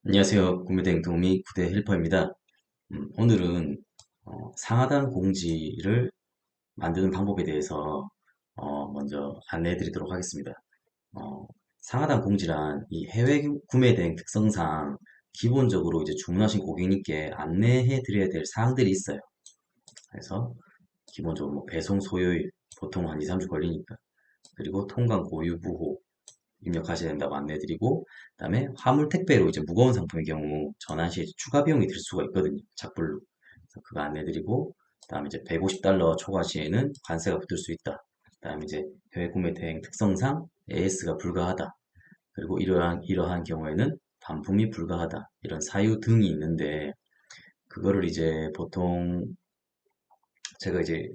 안녕하세요. 구매대행 도우미 구대 헬퍼입니다. 오늘은 상하단 공지를 만드는 방법에 대해서 먼저 안내해 드리도록 하겠습니다. 어, 상하단 공지란 이 해외 구매 대행 특성상 기본적으로 이제 주문하신 고객님께 안내해 드려야 될 사항들이 있어요. 그래서 기본적으로 뭐 배송 소요일 보통 한 2, 3주 걸리니까, 그리고 통관 고유 부호 입력하셔야 된다고 안내드리고, 그다음에 화물 택배로 이제 무거운 상품의 경우 전환 시에 추가 비용이 들 수가 있거든요. 작불로. 그래서 그거 안내드리고, 그다음에 이제 150달러 초과 시에는 관세가 붙을 수 있다. 그다음에 이제 해외 구매 대행 특성상 AS가 불가하다. 그리고 이러한 경우에는 반품이 불가하다. 이런 사유 등이 있는데, 그거를 이제 보통 제가 이제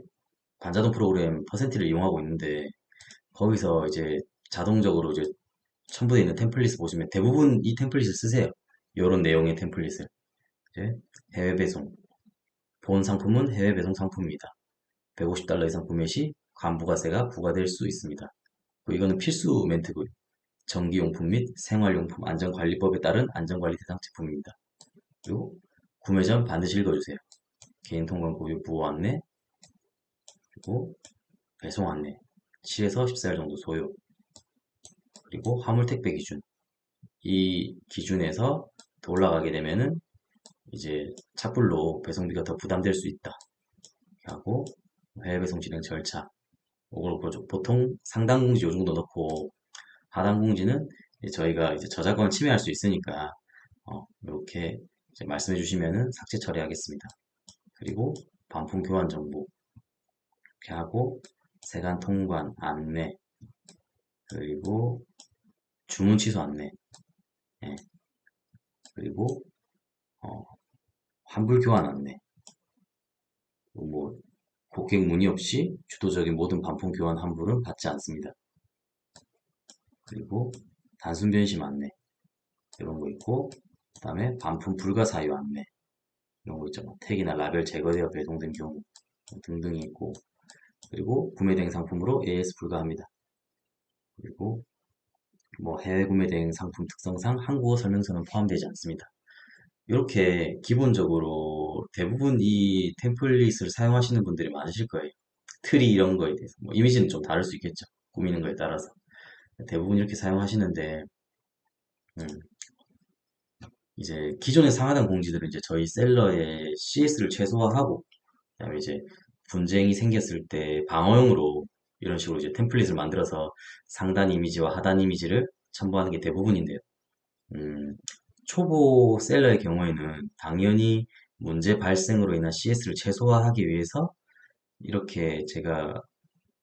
관자동 프로그램 퍼센트를 이용하고 있는데, 거기서 이제 자동적으로 이제 첨부되어 있는 템플릿을 보시면 대부분 이 템플릿을 쓰세요. 이런 내용의 템플릿을. 이제 해외 배송. 본 상품은 해외 배송 상품입니다. 150달러 이상 구매 시 관부가세가 부과될 수 있습니다. 그리고 이거는 필수 멘트고요. 전기용품 및 생활용품 안전관리법에 따른 안전관리 대상 제품입니다. 그리고 구매 전 반드시 읽어주세요. 개인 통관 고유 부호 안내, 그리고 배송 안내, 7에서 14일 정도 소요, 그리고 화물 택배 기준. 이 기준에서 더 올라가게 되면은 이제 착불로 배송비가 더 부담될 수 있다. 하고 해외 배송 진행 절차. 이걸 보통 상단 공지 요 정도 넣고, 하단 공지는 이제 저희가 이제 저작권 침해할 수 있으니까 이렇게 이제 말씀해 주시면은 삭제 처리하겠습니다. 그리고 반품 교환 정보 이렇게 하고, 세관 통관 안내, 그리고 주문 취소 안내, 예, 그리고 어, 환불 교환 안내, 뭐 고객 문의 없이 주도적인 모든 반품 교환 환불은 받지 않습니다. 그리고 단순 변심 안내 이런 거 있고, 그 다음에 반품 불가 사유 안내 이런 거 있죠. 뭐 택이나 라벨 제거되어 배송된 경우 등등이 있고, 그리고 구매 대행 상품으로 AS 불가합니다. 그리고 뭐 해외 구매 대행 상품 특성상 한국어 설명서는 포함되지 않습니다. 이렇게 기본적으로 대부분 이 템플릿을 사용하시는 분들이 많으실 거예요. 트리 이런 거에 대해서 뭐 이미지는 좀 다를 수 있겠죠. 꾸미는 거에 따라서 대부분 이렇게 사용하시는데, 음, 이제 기존의 상하단 공지들은 이제 저희 셀러의 CS를 최소화하고, 그다음에 이제 분쟁이 생겼을 때 방어용으로 이런 식으로 이제 템플릿을 만들어서 상단 이미지와 하단 이미지를 첨부하는 게 대부분인데요. 음, 초보 셀러의 경우에는 당연히 문제 발생으로 인한 CS를 최소화하기 위해서 이렇게 제가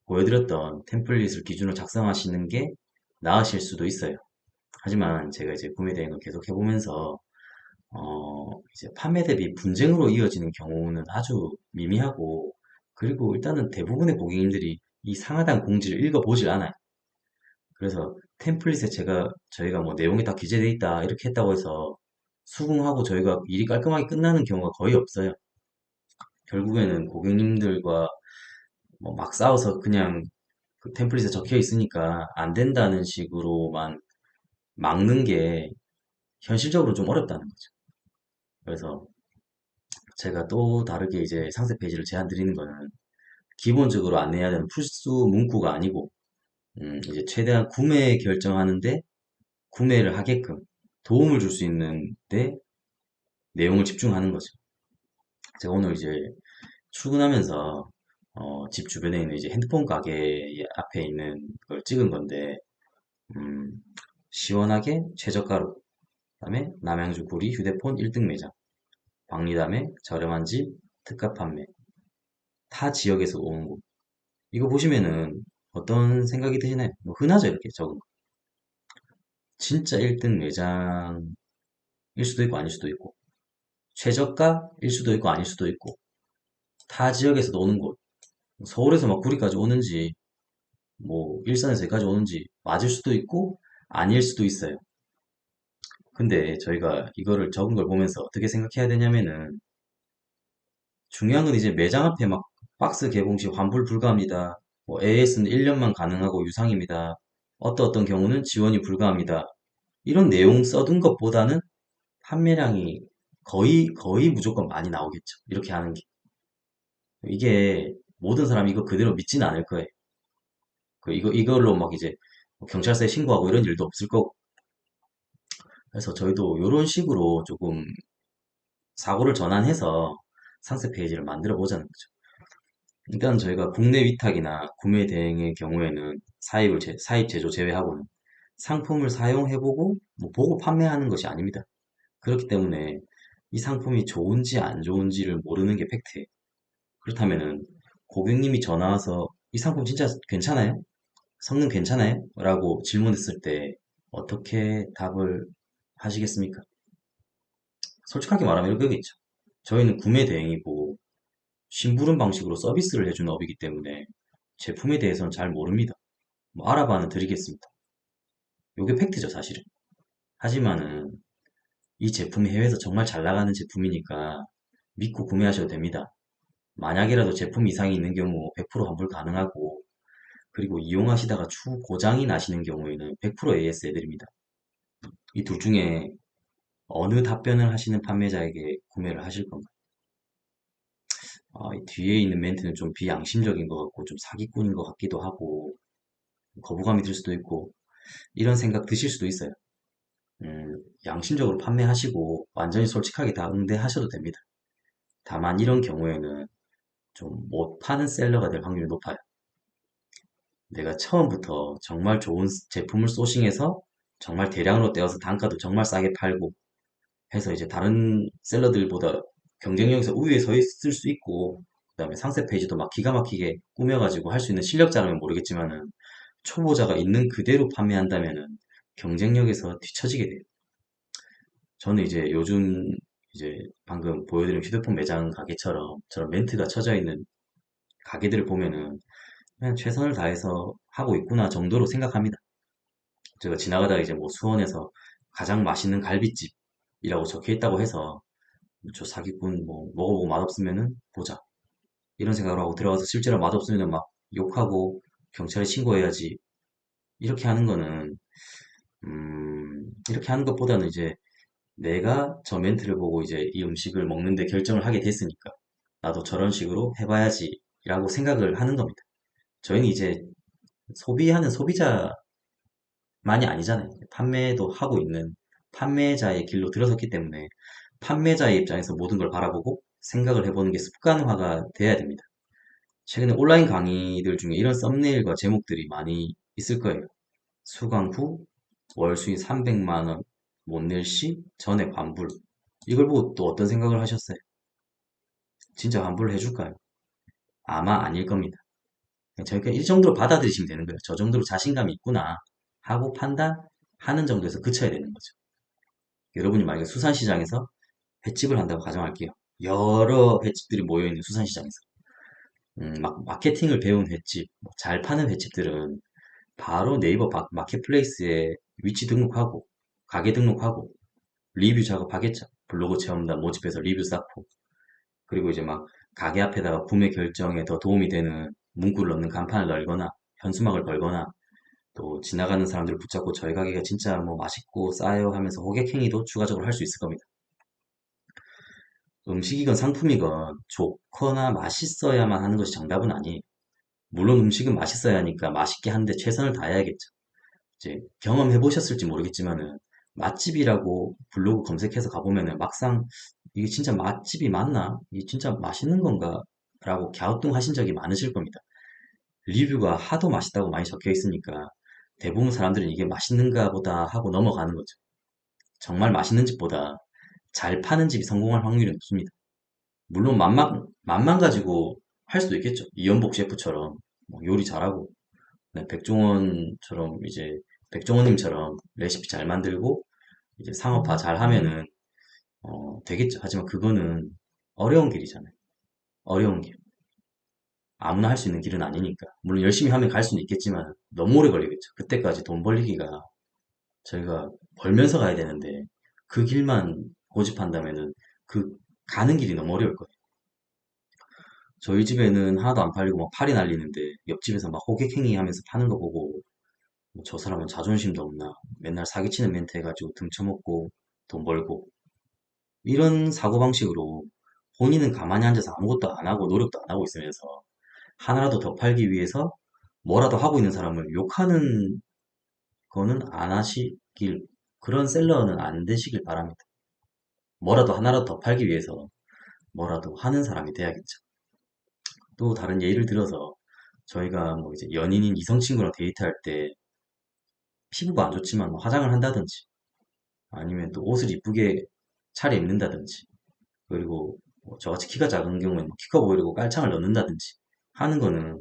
보여드렸던 템플릿을 기준으로 작성하시는 게 나으실 수도 있어요. 하지만 제가 이제 구매 대행을 계속 해보면서 이제 판매 대비 분쟁으로 이어지는 경우는 아주 미미하고, 그리고 일단은 대부분의 고객님들이 이 상하단 공지를 읽어보질 않아요. 그래서 템플릿에 저희가 뭐 내용이 다 기재되어 있다 이렇게 했다고 해서 수긍하고 저희가 일이 깔끔하게 끝나는 경우가 거의 없어요. 결국에는 고객님들과 뭐 막 싸워서 그냥 그 템플릿에 적혀 있으니까 안 된다는 식으로만 막는 게 현실적으로 좀 어렵다는 거죠. 그래서 제가 또 다르게 이제 상세 페이지를 제안 드리는 거는, 기본적으로 안내해야 되는 풀수 문구가 아니고, 이제 최대한 구매 결정하는데 구매를 하게끔 도움을 줄 수 있는데 내용을 집중하는 거죠. 제가 오늘 이제 출근하면서 집 주변에 있는 이제 핸드폰 가게 앞에 있는 걸 찍은 건데, 음, 시원하게 최저가로, 그다음에 남양주 구리 휴대폰 1등 매장, 박리담에 저렴한 집 특가 판매, 타 지역에서 오는 곳. 이거 보시면은 어떤 생각이 드시나요? 뭐 흔하죠, 이렇게 적은 거. 진짜 1등 매장일 수도 있고 아닐 수도 있고, 최저가일 수도 있고 아닐 수도 있고, 타 지역에서 오는 곳, 서울에서 막 구리까지 오는지, 뭐 일산에서 여기까지 오는지 맞을 수도 있고 아닐 수도 있어요. 근데 저희가 이거를 적은 걸 보면서 어떻게 생각해야 되냐면은, 중요한 건 이제 매장 앞에 막 박스 개봉 시 환불 불가합니다. 뭐 AS는 1년만 가능하고 유상입니다. 어떤 경우는 지원이 불가합니다. 이런 내용 써둔 것보다는 판매량이 거의 무조건 많이 나오겠죠. 이렇게 하는 게. 이게 모든 사람이 이거 그대로 믿지는 않을 거예요. 이걸로 막 이제 뭐 경찰서에 신고하고 이런 일도 없을 거고. 그래서 저희도 이런 식으로 조금 사고를 전환해서 상세 페이지를 만들어 보자는 거죠. 일단 저희가 국내 위탁이나 구매 대행의 경우에는 사입 제조 제외하고는 상품을 사용해보고 뭐 보고 판매하는 것이 아닙니다. 그렇기 때문에 이 상품이 좋은지 안 좋은지를 모르는 게 팩트예요. 그렇다면은 고객님이 전화 와서 이 상품 진짜 괜찮아요? 성능 괜찮아요? 라고 질문했을 때 어떻게 답을 하시겠습니까? 솔직하게 말하면 이거겠죠. 저희는 구매 대행이고 심부름 방식으로 서비스를 해주는 업이기 때문에 제품에 대해서는 잘 모릅니다. 뭐 알아봐는 드리겠습니다. 이게 팩트죠, 사실은. 하지만은 이 제품이 해외에서 정말 잘 나가는 제품이니까 믿고 구매하셔도 됩니다. 만약이라도 제품 이상이 있는 경우 100% 환불 가능하고 그리고 이용하시다가 추후 고장이 나시는 경우에는 100% AS 해드립니다. 이 둘 중에 어느 답변을 하시는 판매자에게 구매를 하실 건가요? 이 뒤에 있는 멘트는 좀 비양심적인 것 같고 좀 사기꾼인 것 같기도 하고 거부감이 들 수도 있고 이런 생각 드실 수도 있어요. 양심적으로 판매하시고 완전히 솔직하게 다 응대하셔도 됩니다. 다만 이런 경우에는 좀 못 파는 셀러가 될 확률이 높아요. 내가 처음부터 정말 좋은 제품을 소싱해서 정말 대량으로 떼어서 단가도 정말 싸게 팔고 해서 이제 다른 셀러들보다 경쟁력에서 우위에 서 있을 수 있고 그다음에 상세 페이지도 막 기가 막히게 꾸며가지고 할 수 있는 실력자라면 모르겠지만은 초보자가 있는 그대로 판매한다면은 경쟁력에서 뒤처지게 돼요. 저는 이제 요즘 이제 방금 보여드린 휴대폰 매장 가게처럼 저런 멘트가 쳐져 있는 가게들을 보면은 그냥 최선을 다해서 하고 있구나 정도로 생각합니다. 제가 지나가다가 이제 뭐 수원에서 가장 맛있는 갈비집이라고 적혀 있다고 해서 저 사기꾼 뭐 먹어보고 맛없으면은 보자 이런 생각을 하고 들어가서 실제로 맛없으면 막 욕하고 경찰에 신고해야지 이렇게 하는 거는 이렇게 하는 것보다는 이제 내가 저 멘트를 보고 이제 이 음식을 먹는데 결정을 하게 됐으니까 나도 저런 식으로 해봐야지 라고 생각을 하는 겁니다. 저희는 이제 소비하는 소비자만이 아니잖아요. 판매도 하고 있는 판매자의 길로 들어섰기 때문에 판매자의 입장에서 모든 걸 바라보고 생각을 해보는 게 습관화가 돼야 됩니다. 최근에 온라인 강의들 중에 이런 썸네일과 제목들이 많이 있을 거예요. 수강 후 월 수익 300만 원 못 낼 시 전액 환불. 이걸 보고 또 어떤 생각을 하셨어요? 진짜 환불을 해줄까요? 아마 아닐 겁니다. 저희가 이 정도로 받아들이시면 되는 거예요. 저 정도로 자신감이 있구나 하고 판단하는 정도에서 그쳐야 되는 거죠. 여러분이 만약에 수산시장에서 횟집을 한다고 가정할게요. 여러 횟집들이 모여있는 수산시장에서 막 마케팅을 배운 횟집, 뭐잘 파는 횟집들은 바로 네이버 마켓플레이스에 위치 등록하고 가게 등록하고 리뷰 작업하겠죠. 블로그 체험단 모집해서 리뷰 쌓고 그리고 이제 막 가게 앞에다가 구매 결정에 더 도움이 되는 문구를 넣는 간판을 널거나 현수막을 걸거나 또 지나가는 사람들을 붙잡고 저희 가게가 진짜 뭐 맛있고 싸요 하면서 호객 행위도 추가적으로 할 수 있을 겁니다. 음식이건 상품이건 좋거나 맛있어야만 하는 것이 정답은 아니에요. 물론 음식은 맛있어야 하니까 맛있게 하는데 최선을 다해야겠죠. 이제 경험해 보셨을지 모르겠지만은 맛집이라고 블로그 검색해서 가보면은 막상 이게 진짜 맛집이 맞나? 이게 진짜 맛있는 건가? 라고 갸우뚱하신 적이 많으실 겁니다. 리뷰가 하도 맛있다고 많이 적혀 있으니까 대부분 사람들은 이게 맛있는가 보다 하고 넘어가는 거죠. 정말 맛있는 집보다 잘 파는 집이 성공할 확률이 높습니다. 물론 맛만 가지고 할 수도 있겠죠. 이연복 셰프처럼 뭐 요리 잘하고 네, 백종원처럼 이제 백종원님처럼 레시피 잘 만들고 이제 상업화 잘 하면은 되겠죠. 하지만 그거는 어려운 길이잖아요. 어려운 길. 아무나 할 수 있는 길은 아니니까. 물론 열심히 하면 갈 수는 있겠지만 너무 오래 걸리겠죠. 그때까지 돈 벌리기가 저희가 벌면서 가야 되는데 그 길만 고집한다면은 그 가는 길이 너무 어려울 거예요. 저희 집에는 하나도 안 팔리고 막 팔이 날리는데 옆집에서 막 호객행위 하면서 파는 거 보고 뭐저 사람은 자존심도 없나 맨날 사기치는 멘트 해가지고 등쳐먹고 돈 벌고 이런 사고방식으로 본인은 가만히 앉아서 아무것도 안 하고 노력도 안 하고 있으면서 하나라도 더 팔기 위해서 뭐라도 하고 있는 사람을 욕하는 거는 안 하시길, 그런 셀러는 안 되시길 바랍니다. 뭐라도 하나라도 더 팔기 위해서 뭐라도 하는 사람이 돼야겠죠. 또 다른 예를 들어서 저희가 뭐 이제 연인인 이성 친구랑 데이트할 때 피부가 안 좋지만 뭐 화장을 한다든지 아니면 또 옷을 이쁘게 차려입는다든지 그리고 뭐 저같이 키가 작은 경우에는 키 커 보이려고 깔창을 넣는다든지 하는 거는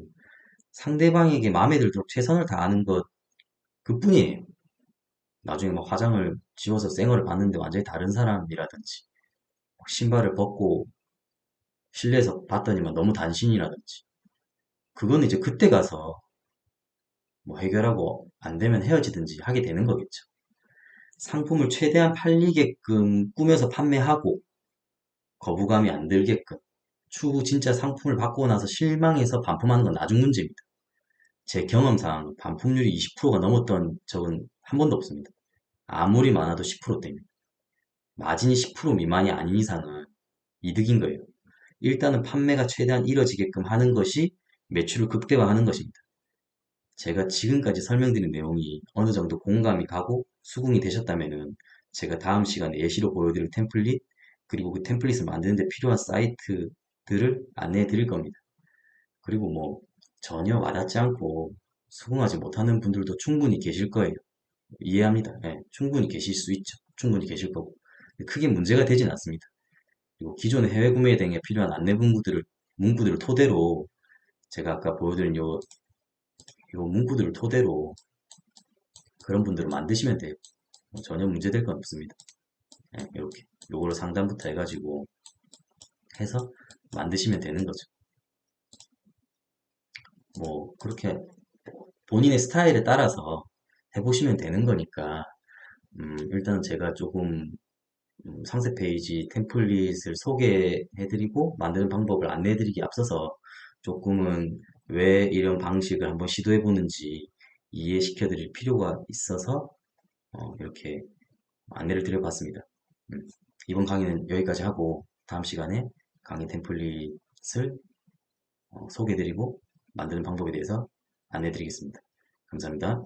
상대방에게 마음에 들도록 최선을 다하는 것 그뿐이에요. 나중에 막 화장을 지워서 쌩얼을 봤는데 완전히 다른 사람이라든지 신발을 벗고 실내에서 봤더니만 너무 단신이라든지 그거는 이제 그때 가서 뭐 해결하고 안 되면 헤어지든지 하게 되는 거겠죠. 상품을 최대한 팔리게끔 꾸며서 판매하고 거부감이 안 들게끔 추후 진짜 상품을 받고 나서 실망해서 반품하는 건 나중 문제입니다. 제 경험상 반품률이 20%가 넘었던 적은 한 번도 없습니다. 아무리 많아도 10%대입니다. 마진이 10% 미만이 아닌 이상은 이득인 거예요. 일단은 판매가 최대한 이뤄지게끔 하는 것이 매출을 극대화하는 것입니다. 제가 지금까지 설명드린 내용이 어느 정도 공감이 가고 수긍이 되셨다면은 제가 다음 시간에 예시로 보여드릴 템플릿 그리고 그 템플릿을 만드는 데 필요한 사이트들을 안내해 드릴 겁니다. 그리고 뭐 전혀 와닿지 않고 수긍하지 못하는 분들도 충분히 계실 거예요. 이해합니다. 예, 충분히 계실 수 있죠. 충분히 계실 거고. 크게 문제가 되진 않습니다. 그리고 기존의 해외 구매 등에 필요한 안내 문구들을 토대로 제가 아까 보여드린 요 문구들을 토대로 그런 분들을 만드시면 돼요. 전혀 문제될 건 없습니다. 예, 이렇게 요거를 상단부터 해가지고 해서 만드시면 되는 거죠. 뭐 그렇게 본인의 스타일에 따라서 해보시면 되는 거니까 일단 제가 조금 상세 페이지 템플릿을 소개해드리고 만드는 방법을 안내해드리기 앞서서 조금은 왜 이런 방식을 한번 시도해보는지 이해시켜드릴 필요가 있어서 이렇게 안내를 드려봤습니다. 음, 이번 강의는 여기까지 하고 다음 시간에 강의 템플릿을 소개해드리고 만드는 방법에 대해서 안내해드리겠습니다. 감사합니다.